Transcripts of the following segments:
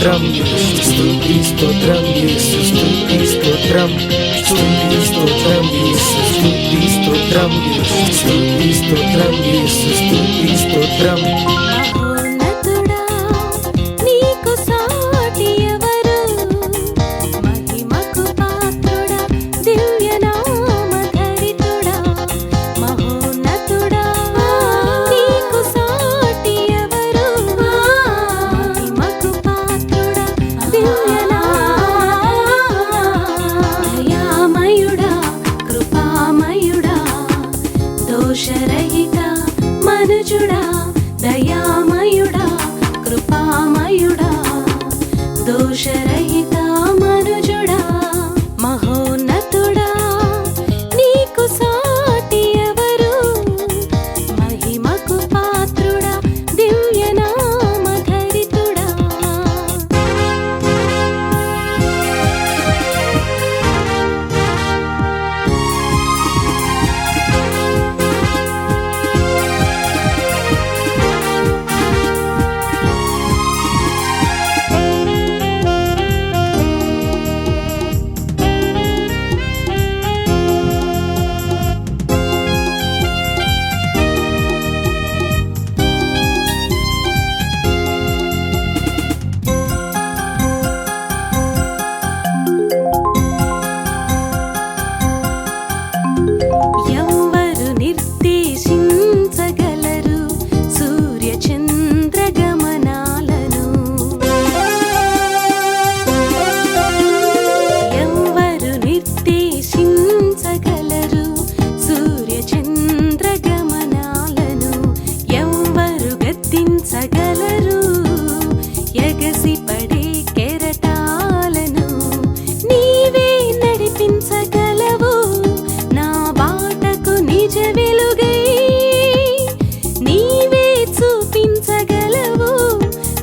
స్తోత్రం స్తుతి స్తోత్రం యేసు స్తుతి స్తోత్రం స్తుతి స్తోత్రం యేసు స్తుతి స్తోత్రం స్తుతి స్తోత్రం యేసు స్తుతి స్తోత్రం. దోషరహిత మనుజుడా దయామయుడా కృపామయుడా దోషరహిత మనుజుడా మహోన్నతుడా నీకు సాటి ఎవరు మహిమకు పాత్రుడా దివ్యనామధరితుడా. ఎవ్వరు నిర్దేశించగలరు సూర్య చంద్రగమనాలను, ఎవ్వరు నిర్దేశించగలరు సూర్య చంద్రగమనాలను, ఎవ్వరు గద్దించగలరు ఎగసి పడే కెరటాలను. నీవే నడిపించగలవు నా బాటకు నిజ వెలుగై, నీవే చూపించగలవు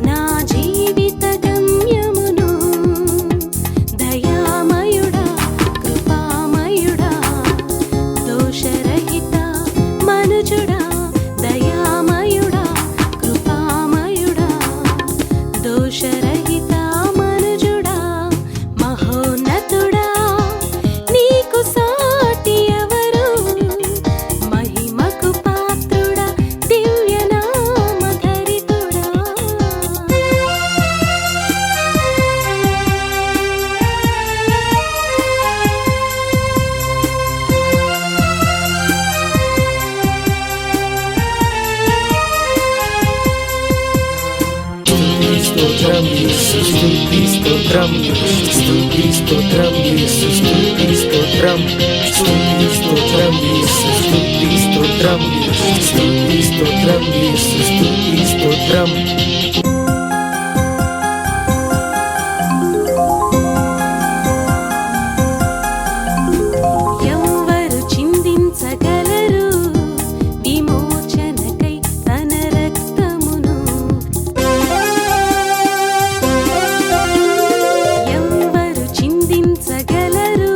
నా జీవిత గమ్యమును. దయామయుడా కృపామయుడా దోషరహిత మనుజుడా దయామయుడా కృపామయుడా దోషరహిత మనుజుడా మహోన్నతుడా నీకు సాటి ఎవరు మహిమకు పాత్రుడా దివ్యనామధరితుడా. స్తోత్రం యేసు స్తుతి స్తోత్రం స్తుతి స్తోత్రం యేసు స్తుతి స్తోత్రం స్తుతి స్తోత్రం యేసు స్తుతి స్తోత్రం స్తుతి స్తోత్రం యేసు స్తుతి స్తోత్రం. ఎవ్వరు చిందించగలరు విమోచనకై తన రక్తమును, ఎవ్వరు చిందించగలరు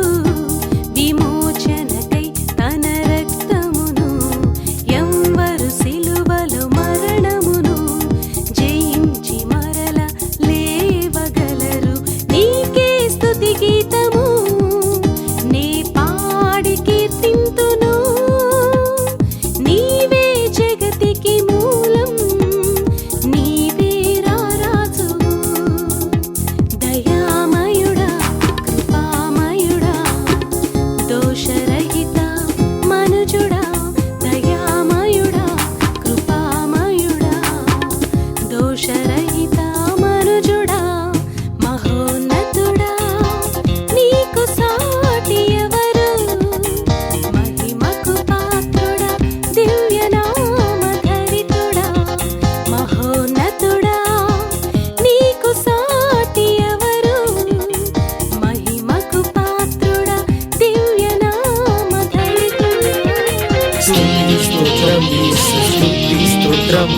విమోచనకై తన రక్తమును, ఎవ్వరు సిలువలో మరణమును జయించి మరల లేవగలరు. నీకే స్తుతి గీతము నే పాడి కీర్తింతును, నీవే జగతికి మూలం నీవే రారాజువు. దయామయుడా కృపామయుడా దోషరహిత మనుజుడా దయామయుడా కృపామయుడా దోషరహిత మనుజుడా మహోన్నతుడా నీకు సాటి ఎవరు మహిమకు పాత్రుడా దివ్యనామధరితుడా. మహోన్నతుడా నీకు సాటి ఎవరు మహిమకు పాత్రుడా దివ్యనామధరితుడా. స్తుతి స్తోత్రం యేసు స్తుతి స్తోత్రం